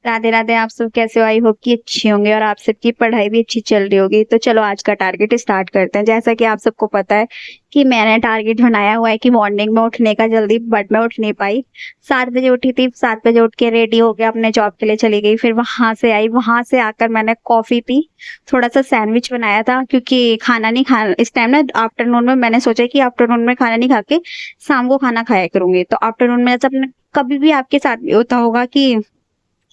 राधे राधे। आप सब कैसे हो? आई होप कि अच्छे होंगे और आप सबकी पढ़ाई भी अच्छी चल रही होगी। तो चलो आज का टारगेट स्टार्ट करते हैं। जैसा कि आप सबको पता है कि मैंने टारगेट बनाया हुआ है कि मॉर्निंग में उठने का जल्दी, बट मैं उठ नहीं पाई। 7 बजे उठी थी, 7 बजे उठ के रेडी होके अपने जॉब के लिए चली गई। फिर वहां से आई, वहां से आकर मैंने कॉफी पी, थोड़ा सा सैंडविच बनाया था क्योंकि खाना नहीं खा इस टाइम ना। आफ्टरनून में मैंने सोचा कि आफ्टरनून में खाना नहीं खा के शाम को खाना खाया करूंगी। तो आफ्टरनून में जब कभी भी आपके साथ भी होता होगा कि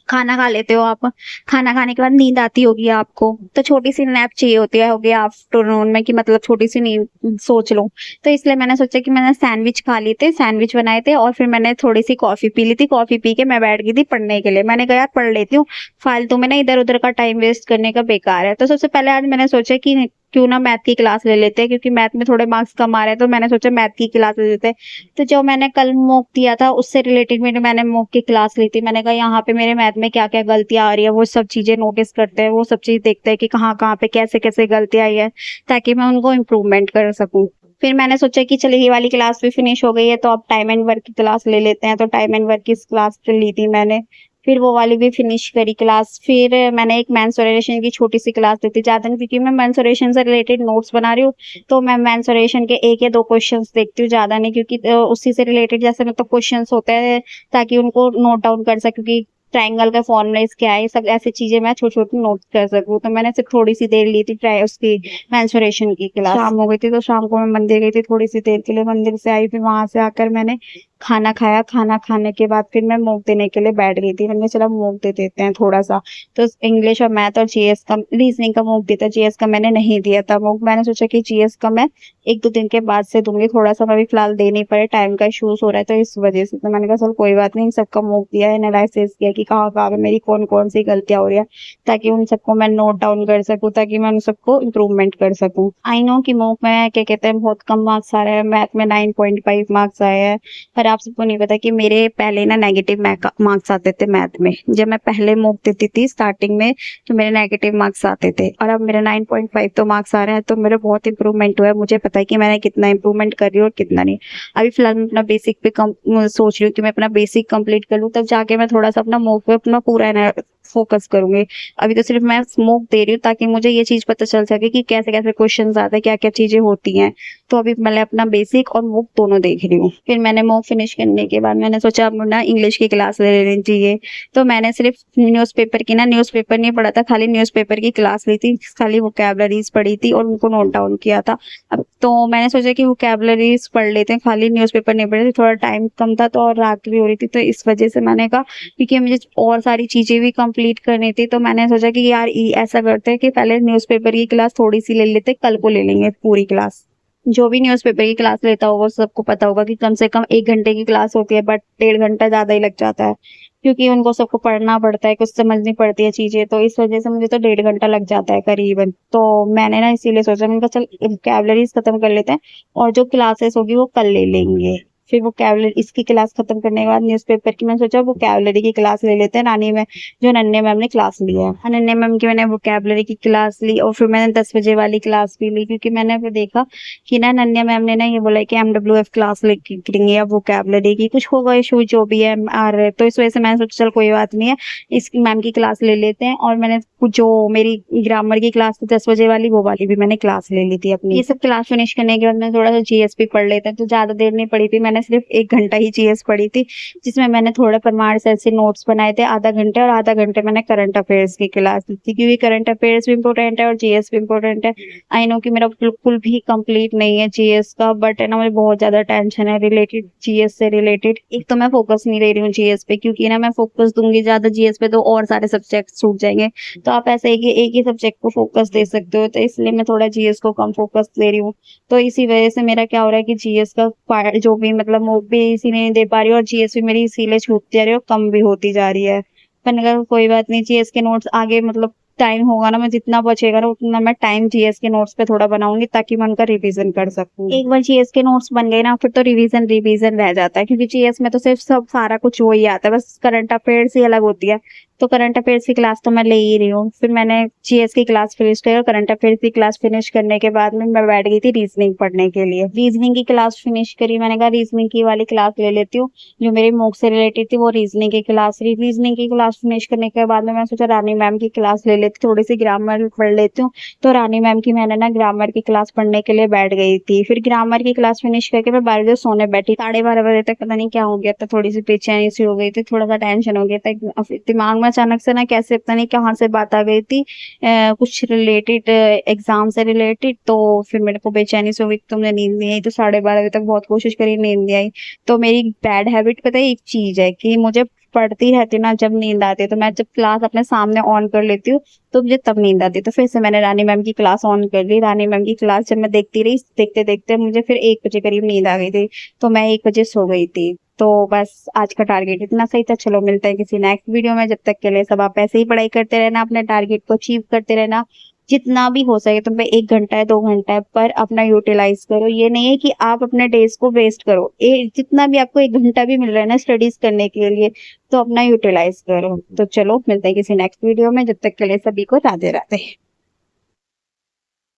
खाना खा लेते हो आप, खाना खाने के बाद नींद आती होगी आपको, तो छोटी सी नैप चाहिए होती है होगी आफ्टरनून में कि मतलब छोटी सी नींद सोच लो। तो इसलिए मैंने सोचा कि मैंने सैंडविच खा लिए थे, सैंडविच बनाए थे और फिर मैंने थोड़ी सी कॉफी पी ली थी। कॉफी पी के मैं बैठ गई थी पढ़ने के लिए। मैंने कहा यार पढ़ लेती हूँ, फालतू में ना इधर उधर का टाइम वेस्ट करने का बेकार है। तो सबसे पहले आज मैंने सोचा कि क्यों ना मैथ की क्लास ले लेते हैं, क्योंकि मैथ में थोड़े मार्क्स कम आ रहे हैं। तो मैंने सोचा मैथ की क्लास ले लेते हैं। तो जो मैंने कल मॉक दिया था उससे रिलेटेड मैंने मॉक की क्लास ली थी। मैंने कहा यहाँ पे मेरे मैथ में क्या क्या गलतियां आ रही है वो सब चीजें नोटिस करते हैं, वो सब चीज देखते हैं कि कहाँ कहाँ पे कैसे कैसे गलतियां आई है, ताकि मैं उनको इम्प्रूवमेंट कर सकूं। फिर मैंने सोचा कि चलिए ये वाली क्लास भी फिनिश हो गई है तो अब टाइम एंड वर्क की क्लास ले लेते हैं। तो टाइम एंड वर्क की क्लास ली थी मैंने, फिर वो वाली भी फिनिश करी क्लास। फिर मैंने एक मेंसुरेशन की छोटी सी क्लास ली थी, ज्यादा नहीं, क्योंकि मैं मेंसुरेशन से रिलेटेड नोट्स बना रही हूँ। तो मैं मेंसुरेशन के 1 या 2 क्वेश्चंस देखती हूँ, ज्यादा नहीं, क्योंकि उसी से रिलेटेड जैसे मतलब क्वेश्चंस होते हैं ताकि उनको नोट डाउन कर सके, क्योंकि ट्रायंगल का फॉर्मूला क्या है, सब ऐसी चीजें मैं छोटी छोटी नोट कर सकूँ। तो मैंने सिर्फ थोड़ी सी देर ली थी ट्राई उसकी मेंसुरेशन की क्लास। शाम हो गई थी तो शाम को मैं मंदिर गई थी थोड़ी सी देर के लिए। मंदिर से आई, फिर वहां से आकर मैंने खाना खाया। खाना खाने के बाद फिर मैं मॉक देने के लिए बैठ गई थी। मैंने चला मॉक दे देते हैं थोड़ा सा। तो इंग्लिश और मैथ और जीएस का, रीजनिंग का मॉक दिया था। जीएस का मैंने नहीं दिया था मॉक। मैंने सोचा कि जीएस का मैं 1-2 दिन के बाद से दूंगी, थोड़ा सा मैं भी फिलहाल दे नहीं पाए, टाइम का इशूज हो रहा है तो इस वजह से। तो मैंने कहा चल कोई बात नहीं, इन सबका मॉक दिया है, एनालिसिस किया कि कहाँ कहाँ पे मेरी कौन कौन सी गलतियां हो रही है, ताकि उन सबको मैं नोट डाउन कर सकूं, ताकि मैं उन सबको इम्प्रूवमेंट कर सकूं। आई नो कि मॉक में क्या कहते हैं बहुत कम मार्क्स आ रहे हैं, मैथ में 9.5 मार्क्स आए हैं। पर आप सबको नहीं पता कि मेरे पहले ना नेगेटिव मार्क्स आते थे मैथ में। जब मैं पहले मॉक देती थी स्टार्टिंग में तो मेरे नेगेटिव मार्क्स आते थे, और अब मेरे 9.5 तो मार्क्स आ रहे हैं। तो मेरे बहुत इंप्रूवमेंट हुआ है, मुझे पता है कि मैंने कितना इंप्रूवमेंट कर रही हूँ और कितना नहीं। अभी फिलहाल मैं अपना बेसिक पे सोच रही हूँ कि मैं अपना बेसिक कंप्लीट कर लूँ, तब जाके मैं थोड़ा सा अपना मॉक पे अपना पूरा फोकस करूंगी। अभी तो सिर्फ मैं स्मोक दे रही हूँ ताकि मुझे ये चीज पता चल सके कि कैसे कैसे क्वेश्चन आते हैं, क्या क्या चीजें होती हैं। तो अभी मैंने अपना बेसिक और मॉक दोनों देख रही हूँ। फिर मैंने मॉक फिनिश करने के बाद मैंने सोचा अब ना इंग्लिश की क्लास ले लेनी चाहिए। तो मैंने सिर्फ न्यूज़पेपर की ना, न्यूज़पेपर नहीं पढ़ा था, खाली न्यूज़पेपर की क्लास ली थी, खाली वोकैबलरीज पढ़ी थी और उनको नोट डाउन किया था। अब तो मैंने सोचा कि वोकैबलरीज पढ़ लेते हैं, खाली न्यूज़पेपर नहीं पढ़े थे। थोड़ा टाइम कम था तो और रात भी हो रही थी, तो इस वजह से मैंने कहा, क्योंकि मुझे और सारी चीजें भी कंप्लीट करनी थी, तो मैंने सोचा कि यार ऐसा करते हैं कि पहले न्यूज़पेपर की क्लास थोड़ी सी ले लेते, कल को ले लेंगे पूरी क्लास। जो भी न्यूज़पेपर की क्लास लेता होगा सबको पता होगा कि कम से कम 1 घंटे की क्लास होती है, बट 1.5 घंटा ज्यादा ही लग जाता है, क्योंकि उनको सबको पढ़ना पड़ता है, कुछ समझनी पड़ती है चीजें। तो इस वजह से मुझे तो 1.5 घंटा लग जाता है करीबन। तो मैंने ना इसीलिए सोचा, मैंने कहा चल वोकैबलरीज खत्म कर लेते हैं और जो क्लासेस होगी वो कल ले लेंगे। फिर वोकैबलरी इसकी क्लास खत्म करने के बाद न्यूज़पेपर की मैंने सोचा वोकैबलरी की क्लास ले लेते हैं, नानी में जो नन्हे मैम ने क्लास लिया है। नन्हे मैम की मैंने वोकैबलरी की क्लास ली और फिर मैंने 10 बजे वाली क्लास भी ली, क्योंकि मैंने फिर देखा कि ना नन्हे मैम ने ना ये बोला कि MWF क्लास लेंगे या वोकैबलरी की, कुछ होगा इशू जो भी है आ रहे। तो इस वजह से मैंने सोचा चल कोई बात नहीं है, इस मैम की क्लास ले लेते हैं। और मैंने जो मेरी ग्रामर की क्लास थी 10 बजे वाली, वो वाली भी मैंने क्लास ले ली थी अपनी। ये सब क्लास फिनिश करने के बाद मैं थोड़ा सा जीएस भी पढ़ लेते हैं। तो ज्यादा देर नहीं पढ़ी थी, मैंने सिर्फ 1 घंटा ही जीएस पढ़ी थी, जिसमें मैंने थोड़े परमार सर से नोट्स बनाए थे, आधा घंटे, और आधा घंटे मैंने करंट अफेयर्स की क्लास ली थी, क्योंकि करंट अफेयर्स भी इंपॉर्टेंट है और जीएस भी इंपॉर्टेंट है। आई नो कि मेरा बिल्कुल भी कंप्लीट नहीं है जीएस का, बट है ना मुझे बहुत ज्यादा टेंशन है रिलेटेड जीएस से रिलेटेड। एक तो मैं फोकस नहीं दे रही हूँ जीएस पे, क्योंकि ना मैं फोकस दूंगी ज्यादा जीएस पे तो और सारे सब्जेक्ट छूट जाएंगे। तो आप ऐसे एक ही सब्जेक्ट को फोकस दे सकते हो, तो इसलिए मैं थोड़ा जीएस को कम फोकस दे रही हूँ। तो इसी वजह से मेरा क्या हो रहा है कि जीएस का जो भी मतलब वो भी इसी नहीं दे पा रही हूँ, और जीएस भी मेरी इसीलिए छूटती जा रही है और कम भी होती जा रही है। पर अगर कोई बात नहीं, जीएस के नोट्स आगे मतलब टाइम होगा ना, मैं जितना बचेगा ना उतना मैं टाइम जीएस के नोट्स पे थोड़ा बनाऊंगी, ताकि मैं उनका रिवीजन कर सकूं। एक बार जीएस के नोट्स बन गए ना, फिर तो रिवीजन रिवीजन रह जाता है, क्योंकि जीएस में तो सिर्फ सब सारा कुछ वही आता है, बस करंट अफेयर्स ही अलग होती है। तो करंट अफेयर्स की क्लास तो मैं ले ही रही हूँ। फिर मैंने जीएस की क्लास फिनिश करी और करंट अफेयर्स की क्लास फिनिश करने के बाद में मैं बैठ गई थी रीजनिंग पढ़ने के लिए। रीजनिंग की क्लास फिनिश करी, मैंने कहा रीजनिंग की वाली क्लास ले लेती हूँ, जो मेरी मॉक से रिलेटेड थी वो रीजनिंग की क्लास रही। रीजनिंग की क्लास फिनिश करने के बाद में मैं सोचा रानी मैम की क्लास ले लेती, थोड़ी सी ग्रामर पढ़ लेती हूँ। तो रानी मैम की मैंने ना ग्रामर की क्लास पढ़ने के लिए बैठ गई थी। फिर ग्रामर की क्लास फिनिश करके मैं 12 बजे सोने बैठी। 12:30 बजे तक पता नहीं क्या हो गया था, थोड़ी सी बेचैनी सी हो गई थी, थोड़ा सा टेंशन हो गया था। दिमाग में अचानक से ना कैसे पता नहीं कहाँ से बात आ गई थी, कुछ रिलेटेड एग्जाम से रिलेटेड। तो फिर मेरे को बेचैनी से हो गई, तो मुझे नींद नहीं आई। तो 12:30 बजे तक बहुत कोशिश करी, नींद नहीं आई। तो मेरी बैड हैबिट पता है एक चीज है कि मुझे पढ़ती रहती हूँ ना, जब नींद आती है तो मैं जब क्लास अपने सामने ऑन कर लेती हूँ तो मुझे तब नींद आती है। तो फिर से मैंने रानी मैम की क्लास ऑन कर ली। रानी मैम की क्लास जब मैं देखती रही, देखते देखते मुझे फिर 1 बजे करीब नींद आ गई थी, तो मैं 1 बजे सो गई थी। तो बस आज का टारगेट इतना सही था। चलो मिलते हैं किसी नेक्स्ट वीडियो में, जब तक के लिए सब आप ऐसे ही पढ़ाई करते रहना, अपने टारगेट को अचीव करते रहना। जितना भी हो सके तुम पे 1 घंटा है 2 घंटा है, पर अपना यूटिलाइज करो। ये नहीं है कि आप अपने डेज को वेस्ट करो। जितना भी आपको 1 घंटा भी मिल रहा है ना स्टडीज करने के लिए, तो अपना यूटिलाइज करो। तो चलो मिलते हैं किसी नेक्स्ट वीडियो में, जब तक के लिए सभी को राधे राधे।